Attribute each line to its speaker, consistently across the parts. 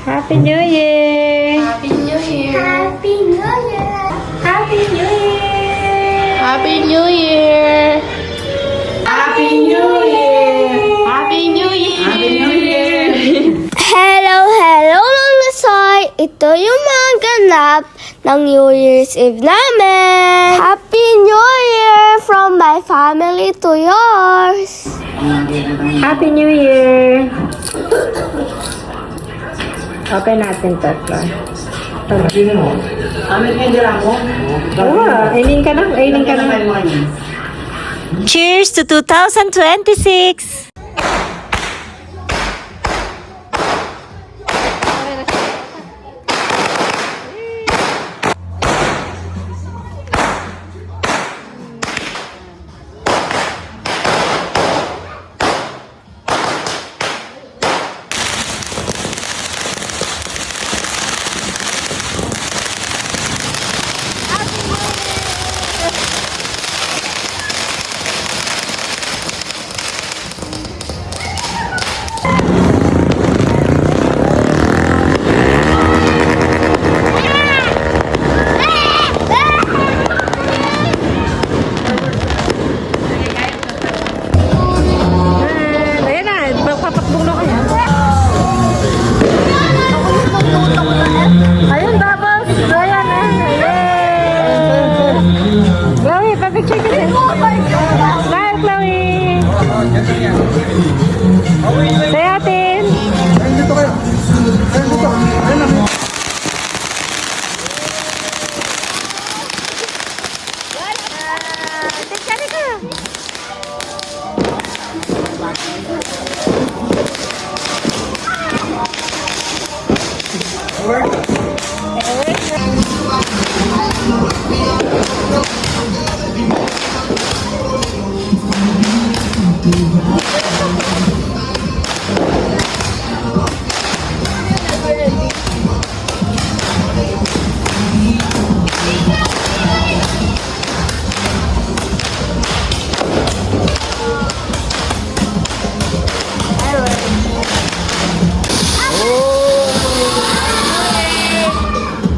Speaker 1: Happy New Year!
Speaker 2: Happy New Year!
Speaker 3: Happy New Year!
Speaker 1: Happy New Year!
Speaker 2: Happy New Year! Happy New Year! Happy New Year! Happy New Year!
Speaker 3: Hello mga soy! Ito yung mga ganap ng New Year's Eve namin! Happy New Year from my family to yours!
Speaker 1: Happy New Year! Open natin to. Ining ka na. Cheers to 2026! Ayan na, magpapakbong na kayo. Ayun, Bubbles! Ayan na! Chloe, papicture ka din. Smile, Chloe! Say atin! Tikari ka!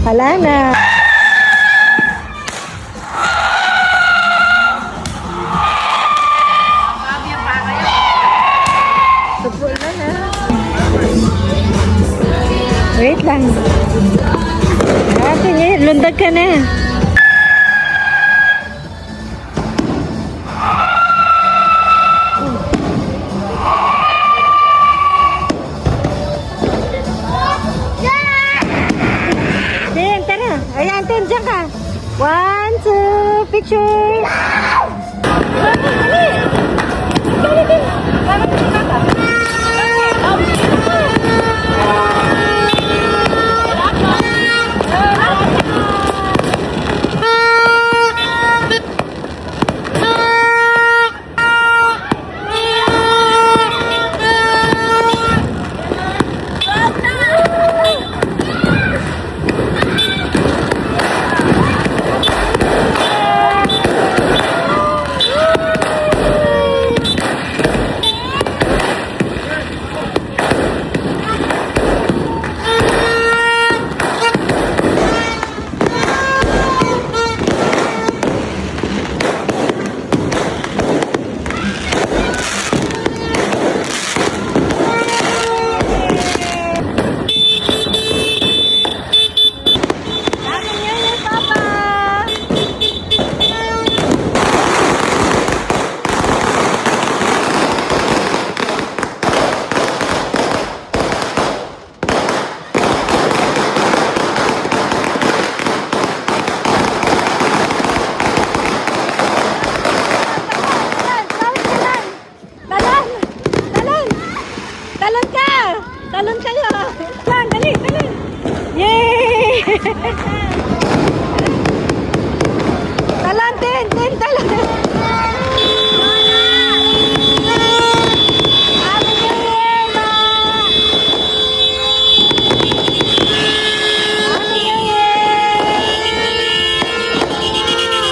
Speaker 1: Hala na. Tupul na na. Wait lang. Ate niya, lundag ka na. Tin, tara. Ayan, Tin, dyan ka. 1, 2, picture. Dali, Tin. Talon kayo! Yan, dali, dali! Yay! Talon, Tin, talon! Happy New Year, Ma! Happy New Year! Happy New Year!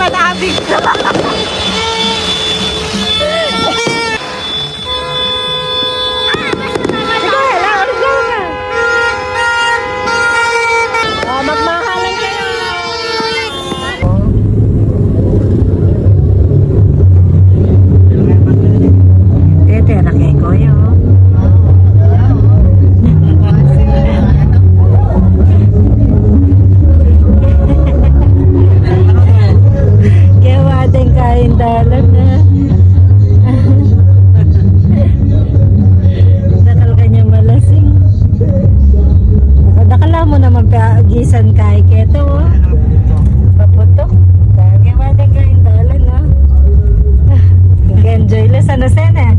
Speaker 1: madaming. Sige, lawan ka. Oh, magmahalan kayo. Tete, nakay ko yun. Kaya din kain dalan na. Dakal kanya malasing. Dakala mo naman gisan kay keto. Paputok. Kaya din kain dalan na. Enjoy la sana sana.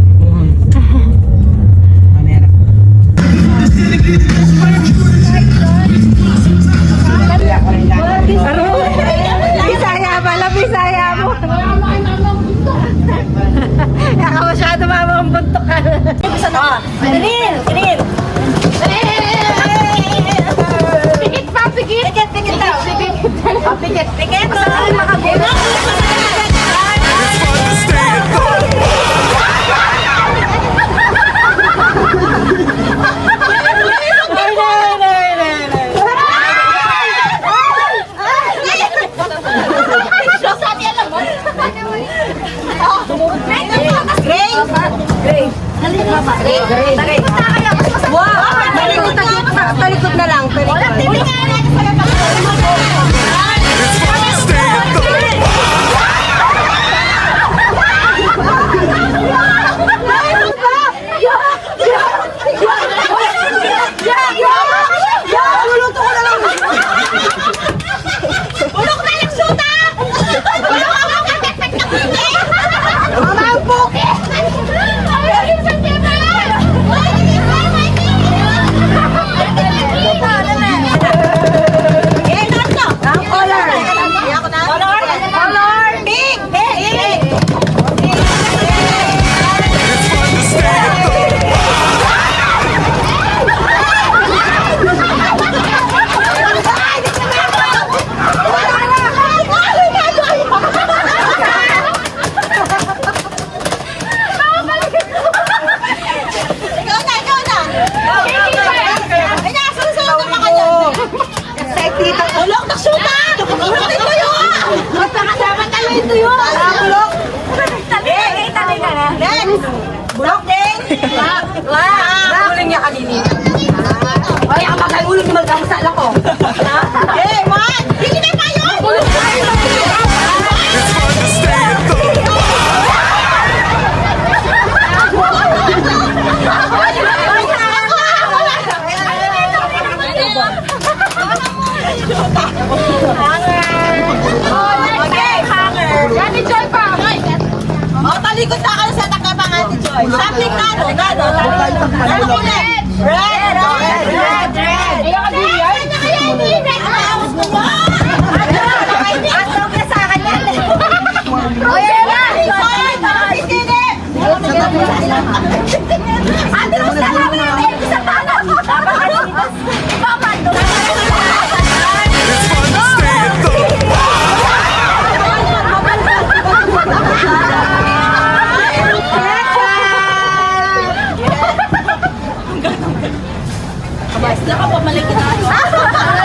Speaker 1: Bisaya pala, Bisaya mo. Kaya ka masyado mamang buntok ka. Green, green. Pikit pa, pikit. Pikit, pikit daw. Pikit, pikit. Saan makabulok? Talikod na lang. Bulok din! Wah! Uling niya kanini. Ay, ang mga uling ni magkamusala ko. Eh, man! Hindi na pa yun! Bulok tayo! Talikod na kayo sa nakabangan ni Joy. Sapling nano. Ano ko na? Red. Ayaw ka din yan? Ayaw ko mo. Ayaw ka sa akin yan. O yan na. Ate mo sa kami natin. Sa tala mo.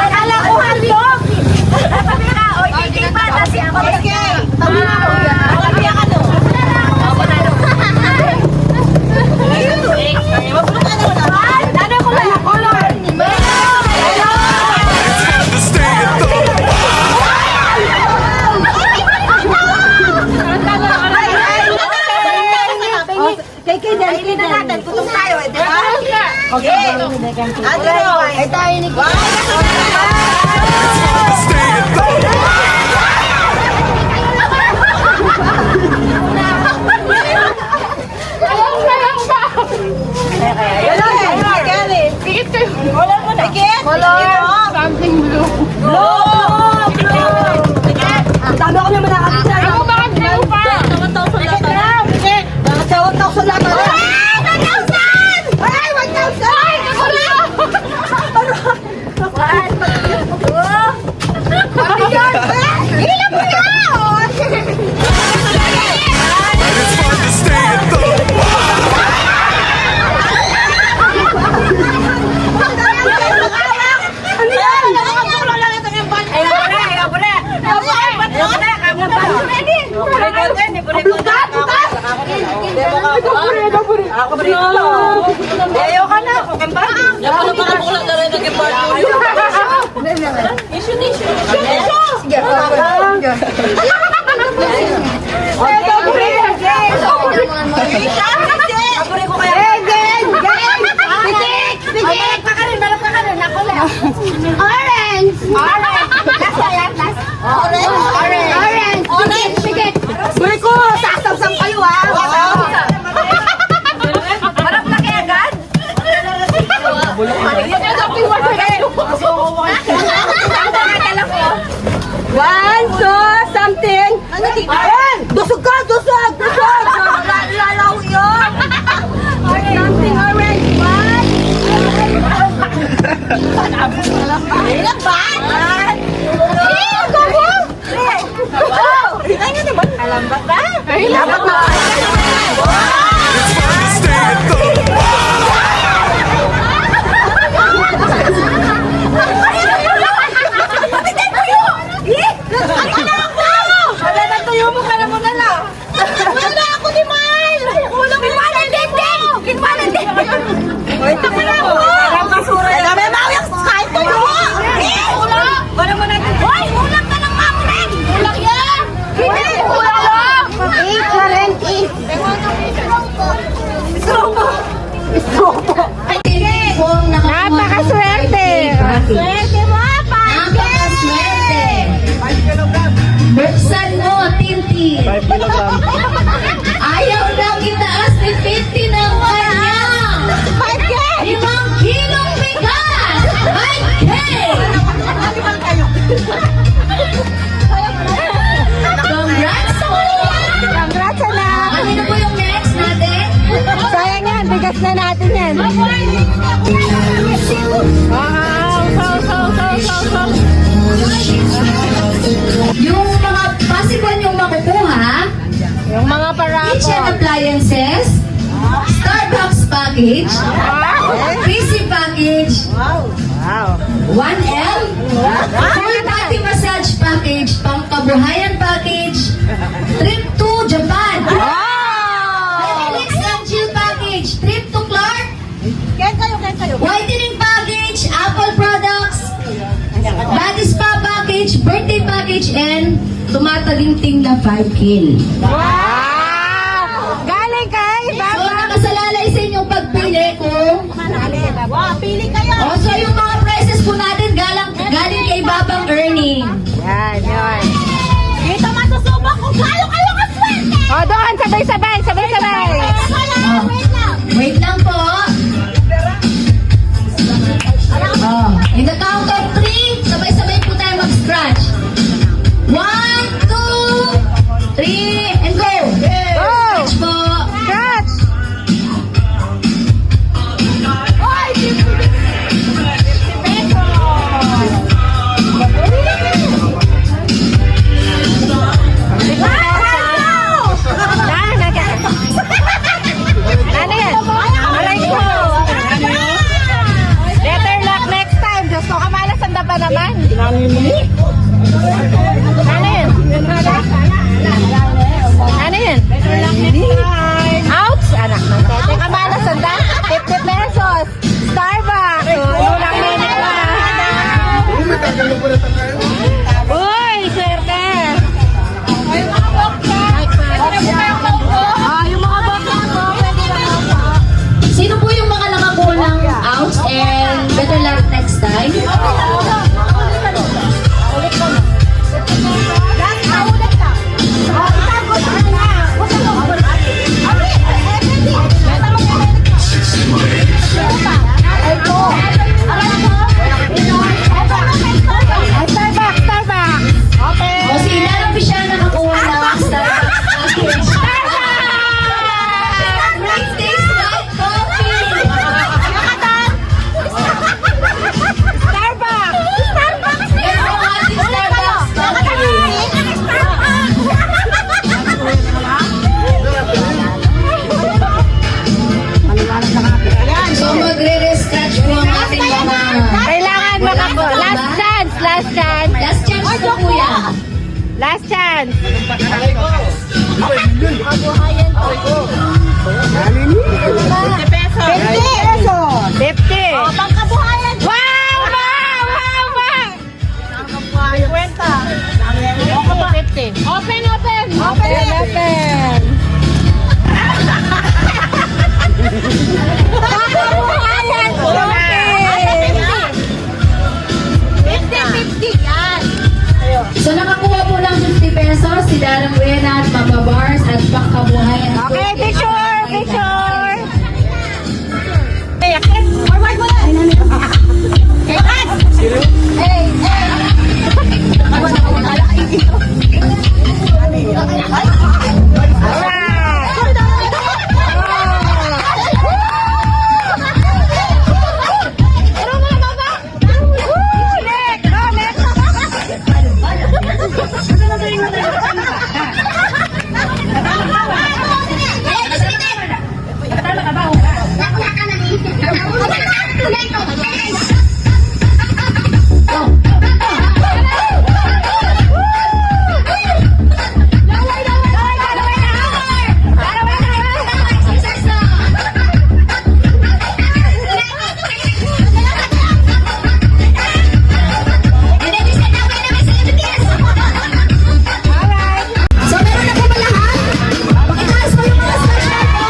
Speaker 1: Akala ko handog! Sabi ka, oy, kikik ba? Kasi ako kikik! Tabi na ako yan! Tabi ka no? Ako na no? Mabulok ka naman! Ano ko lang? Color! Kay na natin, tutong tayo eh, di ba? Okay. Ano? Ay tayo ni Kiki. Pikit kayo. Color mo na. Pikit. Color. Something blue. Blue. Pikit. Ang dami ako naman nakakita. Ako bakit blue pa? Pikit na. Pikit. Nakatawag na ako sa laban. 1,000! Ay, 1,000! Ay, ako na! Ayaw ka na. Dapat makabulang na rin naging part. Tissue. Sige. Orange. Sige. Guri ko, sasam-sam kayo ha. Harap na kaya agad? One, two, something. Ayan! Dusog ka! Dusog! Lalaw yun! Something orange. One. Ilan ba? Ay, nga naman. Alam ba ka? Dapat na.
Speaker 2: Napakaswerte!
Speaker 1: Swerte mo,
Speaker 4: Napakaswerte! Buksan mo, Tintin!
Speaker 2: 5 kilogram.
Speaker 4: Ayaw nang itaas ni Tintin ang kanyang 5 kilong bigas! 5K! Congrats po!
Speaker 1: Congrats na.
Speaker 4: Kanino po yung next natin?
Speaker 1: Sayang yan, bigas na natin yan.
Speaker 4: Yung mga possible yung makukuha,
Speaker 1: Yung mga
Speaker 4: kitchen appliances, Starbucks package, PC package, 1L, full body massage package, pangkabuhayan package, trip to Japan, Relax and chill package, trip to Clark, whitening package, Apple products, body spa package, birthday package, and tumataginting na 5K.
Speaker 1: Galing kay
Speaker 4: So, nakasalalay sa inyong pagpili kung
Speaker 1: Pili kayo.
Speaker 4: so yung mga prices po natin galing kay Babang Earning.
Speaker 1: Yan. Dito masusubok kung kayo kaswerte. O, doon. Sabay-sabay.
Speaker 4: Wait lang po. In the count of 3, sabay-sabay po tayo mag-scratch. 1, 2, 3, and go! Scratch po.
Speaker 1: Scratch. Ano yan? Alay ko. Better luck next time. Diyos ko, kamalasanda pa naman. Ano yun? Ano yun? Better luck next time.
Speaker 4: Sarah Buena at Papa Bars at Pangkabuhayan.
Speaker 1: Okay, picture, picture. Hey, akit. Forward mo na. Hey, cut. Hey, hey.
Speaker 4: So, meron na po ba lahat? Pakitaas mo yung mga smash card mo.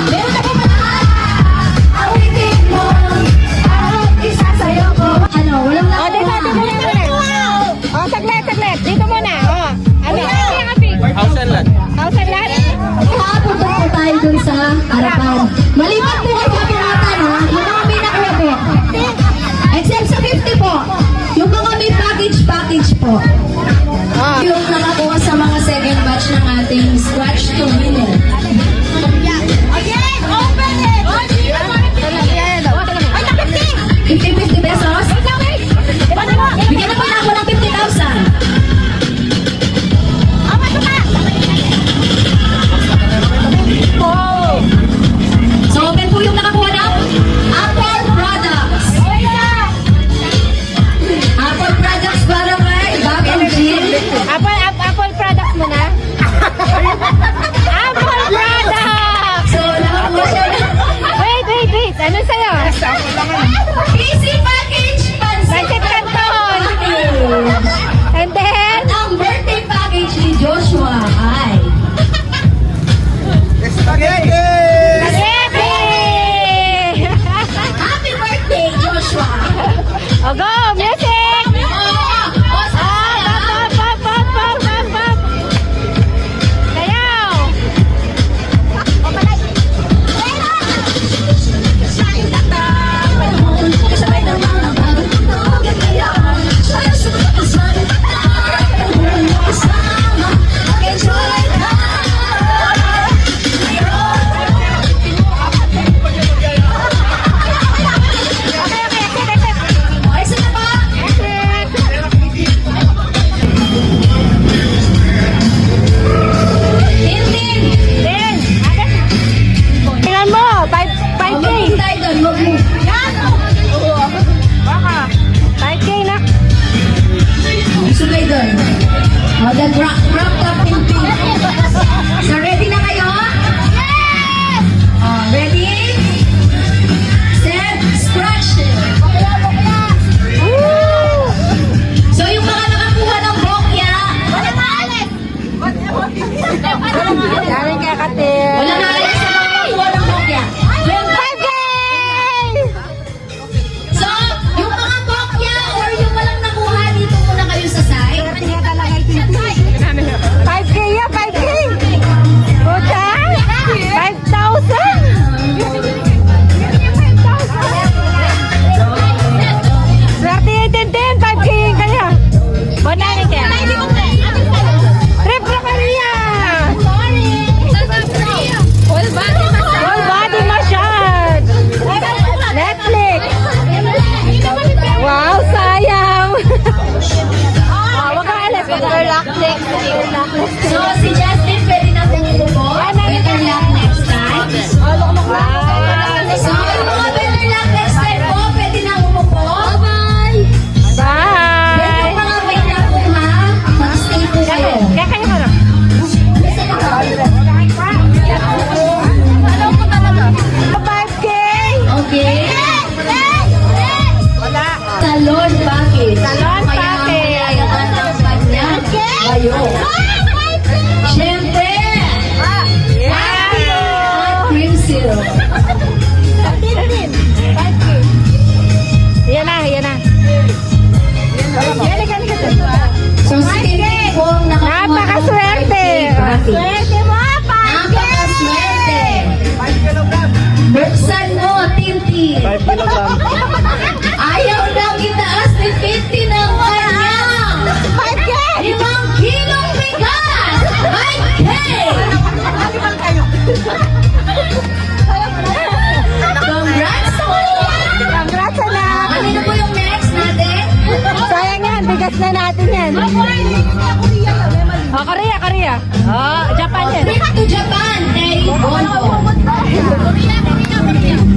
Speaker 4: Meron na po ba lahat? Awitin mo, at isasayo ko. Ano, walang
Speaker 1: Oh, dito, dito muna. Oh, saglit, saglit. Dito muna. Oh. Ano?
Speaker 5: House and lot.
Speaker 1: House and lot.
Speaker 4: Papunta po tayo dun sa harapan. Maliban po kay kapiratan, ha? Yung mga may nakuha po. Except sa 50 po. Yung mga may package po. Yung nakakuha sa mga second batch ng ating scratch to winner.
Speaker 1: Again, open it. Ay, na 50.
Speaker 4: 50 pesos. Bigyan na po na ako ng 50,000. So, open po package.
Speaker 1: Swerte mo, package!
Speaker 4: Napakaswerte. Buksan mo, Tintin.
Speaker 5: 5 kilogram.
Speaker 4: Ayaw nang itaas ni Tintin ng kanyang
Speaker 1: 5K!
Speaker 4: 5 kilong bigas. 5K! Congrats po!
Speaker 1: Congrats na!
Speaker 4: Ano na po yung next natin?
Speaker 1: Sayang yan, bigas na natin yan. Oh, Korea, Korea. Oh, Japan yan.
Speaker 4: Trip to Japan kay Bonbon.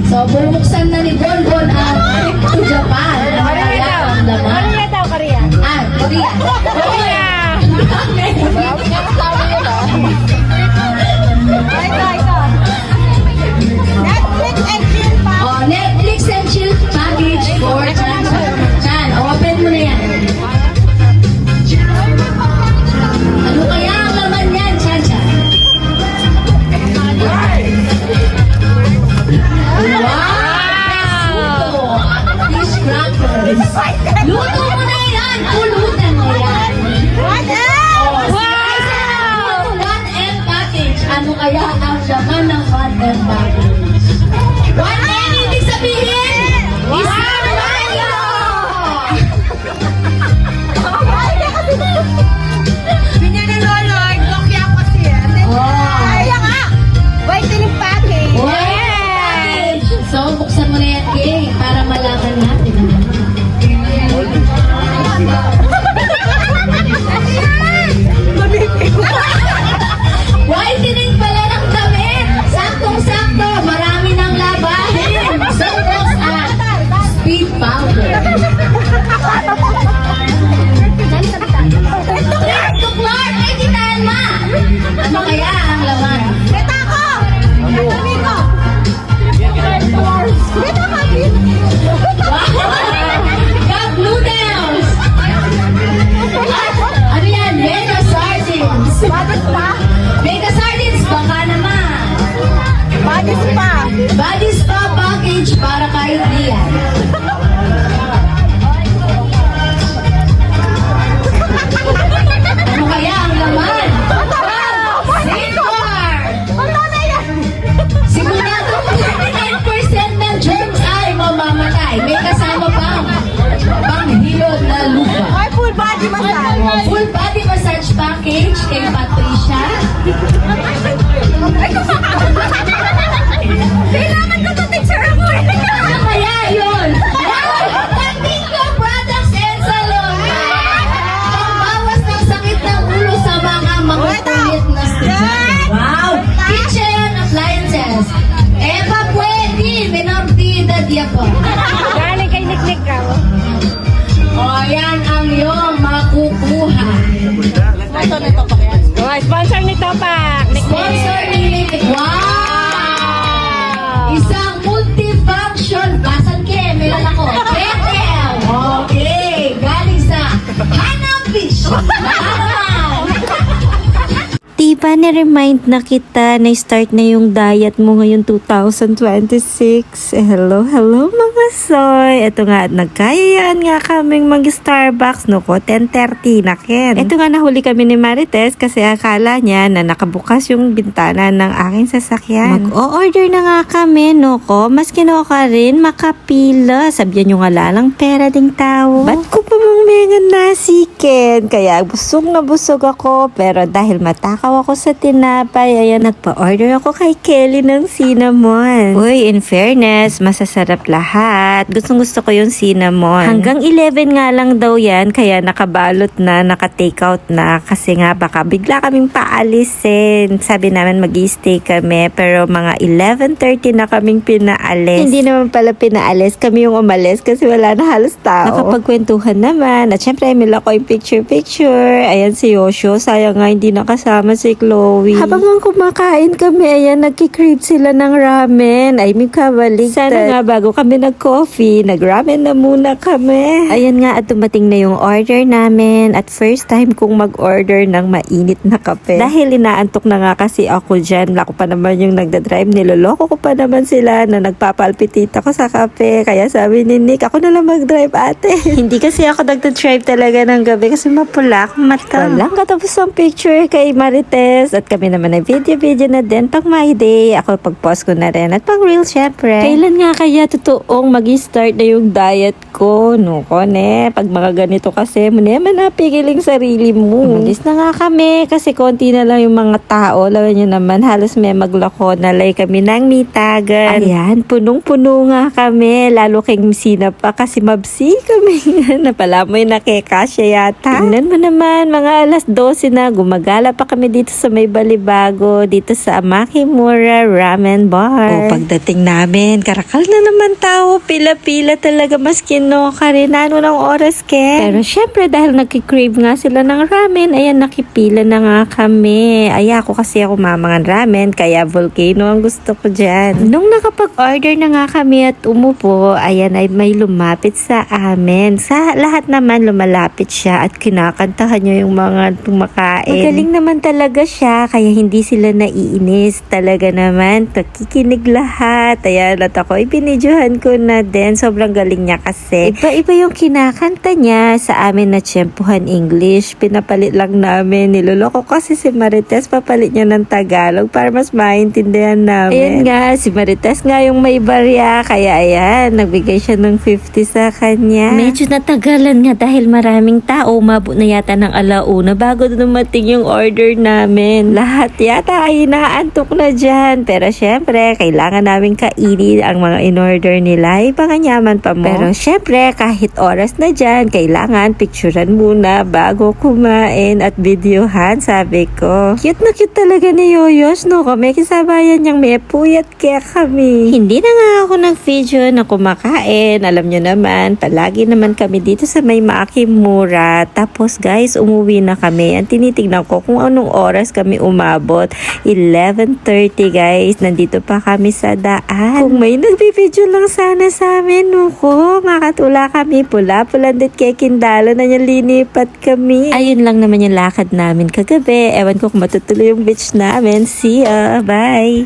Speaker 4: So, bubuksan na ni Bonbon ang trip to Japan. Kaya ang laman.
Speaker 1: Korea daw, Korea.
Speaker 4: Ah, Korea.
Speaker 1: Korea! Ito. Netflix and chill pa.
Speaker 4: Oh, Netflix and chill package for Chan. Chan, open mo na yan. Ano kaya ang laman yan, Chan Chan? Wow! Fish crackers. Luto mo na yan! Pulutan mo yan.
Speaker 1: What else? Wow!
Speaker 4: 1M package. Ano kaya ang laman ng 1M package? 1M ibig sabihin? Isang mayo!
Speaker 1: Binyan ni Lolo, Nokia ko siya.
Speaker 4: Oh.
Speaker 1: Kaya nga! Whitening package.
Speaker 4: Package. So, buksan mo na yan, Kay, para malaman natin. Whitening pala ng damit. Saktong-sakto. Marami ng labahin. Sunrocks at speed powder. Clark to Clark. Ay, kitaan ma. Ano kaya ang laman?
Speaker 1: Kita ko! Dito! Dito ka,
Speaker 4: Cup noodles. Ano yan? Mega sardines.
Speaker 1: Badis pa?
Speaker 4: Mega sardines. Baka naman.
Speaker 1: Badis pa!
Speaker 4: Body spa package para kay Rian. Ano kaya ang laman? Safeguard!
Speaker 1: Ano na yan?
Speaker 4: Sigurado 99% ng germs ay mamamatay. May kasama pang panghilod na lupa.
Speaker 1: Ay, full body massage.
Speaker 4: Full body massage package kay Patricia.
Speaker 1: Kailangan ko ito, teacher ako.
Speaker 4: Ano kaya yun? Tantingo Products and Salon. Pambawas ng sakit ng ulo sa mga makukulit na estudyante. Wow! Kitchen appliances. Eva pwede. Menor de edad yan po.
Speaker 1: Galing kay Nick ka.
Speaker 4: O, yan ang iyong makukuha.
Speaker 1: Oh, sponsor nito pa.
Speaker 4: Sponsor ni Wow! Isang multifunction. Basan ke? Meron ako. Petel. Okay. Galing sa Hanam Beach. Nakaraman.
Speaker 6: Diba na-remind na kita na start na yung diet mo ngayon 2026? Hello mga soy! Ito nga at nagkayayaan nga kaming mag-Starbucks no ko 10:30 na ken. Ito nga nahuli kami ni Marites kasi akala niya na nakabukas yung bintana ng aking sasakyan. Mag-o-order na nga kami no ko, mas kinuha ka rin makapila. Sabihan nyo nga lalang pera ding tao. Ba't ko pa mong mega nasiken? Kaya busog na busog ako pero dahil matakaw ako sa tinapay, ayan, nagpa-order ako kay Kelly ng cinnamon. Uy, in fairness, masasarap lahat. Gustong-gusto ko yung cinnamon. Hanggang 11 nga lang daw yan, kaya nakabalot na, naka-take out na, kasi nga baka bigla kaming paalisin. Sabi namin mag-i-stay kami, pero mga 11:30 na kaming pinaalis. Hindi naman pala pinaalis, kami yung umalis kasi wala na halos tao. Nakapagkwentuhan naman, at syempre, mila ko yung picture-picture. Ayan si Yoshio, sayang nga hindi nakasama si Chloe. Habang nga kumakain kami, ayan, nagki-crave sila ng ramen. Ay, may kabalik. Sana nga bago kami nag-coffee, nag-ramen na muna kami. Ayan nga, at dumating na yung order namin. At first time kong mag-order ng mainit na kape. Dahil inaantok na nga kasi ako dyan. Ako pa naman yung nagdadrive. Niloloko ko pa naman sila na nagpapalpitit ako sa kape. Kaya sabi ni Nick, ako na lang mag-drive ate. Hindi kasi ako nagdadrive talaga ng gabi kasi mapula akong mata. Walang katapos ang picture kay Marites. Marites. At kami naman ay video na din pag my day. Ako pag-post ko na rin at pag real syempre. Kailan nga kaya totoong mag-start na yung diet ko? No, kone. Pag mga ganito kasi, muna napigiling sarili mo. Umalis na nga kami kasi konti na lang yung mga tao. Lawan nyo naman, halos may maglako na lay kami ng mitagan. Ayan, punong-puno nga kami. Lalo kay Msina pa kasi mabsi kami. Napalamoy na kay Kasya yata. Tingnan mo naman, mga alas 12 na. Gumagala pa kami dito sa may Balibago. Dito sa Amakimura Ramen Bar. O pagdating namin, karakal na naman tao. Pila-pila talaga maski no karinano ng oras ke. Pero syempre dahil nagkikrave nga sila ng ramen, ayan nakipila na nga kami. Ay ako kasi ako mamangan ramen, kaya volcano ang gusto ko dyan. Nung nakapag-order na nga kami at umupo, ayan ay may lumapit sa amin. Sa lahat naman lumalapit siya at kinakantahan niya yung mga kumakain. Magaling naman talaga siya, kaya hindi sila naiinis. Talaga naman, nakikinig lahat. Ayan, at ako ibinidyohan ko na din. Sobrang galing niya kasi. Iba-iba yung kinakanta niya sa amin na tiyempuhan English. Pinapalit lang namin. Niloloko kasi si Marites, papalit niya ng Tagalog para mas maintindihan namin. Ayan nga, si Marites nga yung may barya. Kaya ayan, nagbigay siya ng 50 sa kanya. Medyo natagalan nga dahil maraming tao. Umabot na yata ng alauna bago dumating yung order namin. Lahat yata ay inaantok na dyan. Pero syempre, kailangan namin kainin ang mga in-order nila. Ipanganyaman pa mo. Pero syempre, kahit oras na dyan, kailangan picturean muna bago kumain at videohan, sabi ko. Cute na cute talaga ni Yoyos, no? Kami kisabayan niyang may puyat kaya kami. Hindi na nga ako nag-video na kumakain. Alam nyo naman, palagi naman kami dito sa may Makimura. Tapos guys, umuwi na kami. Ang tinitignan ko kung anong oras kami umabot. 11:30 guys. Nandito pa kami sa daan. Kung may nagbibideo lang sana sa amin, nuko, makatula kami. Pula-pulandit kay Kindalo na yung linipat kami. Ayun lang naman yung lakad namin kagabi. Ewan ko kung matutuloy yung beach namin. See ya. Bye.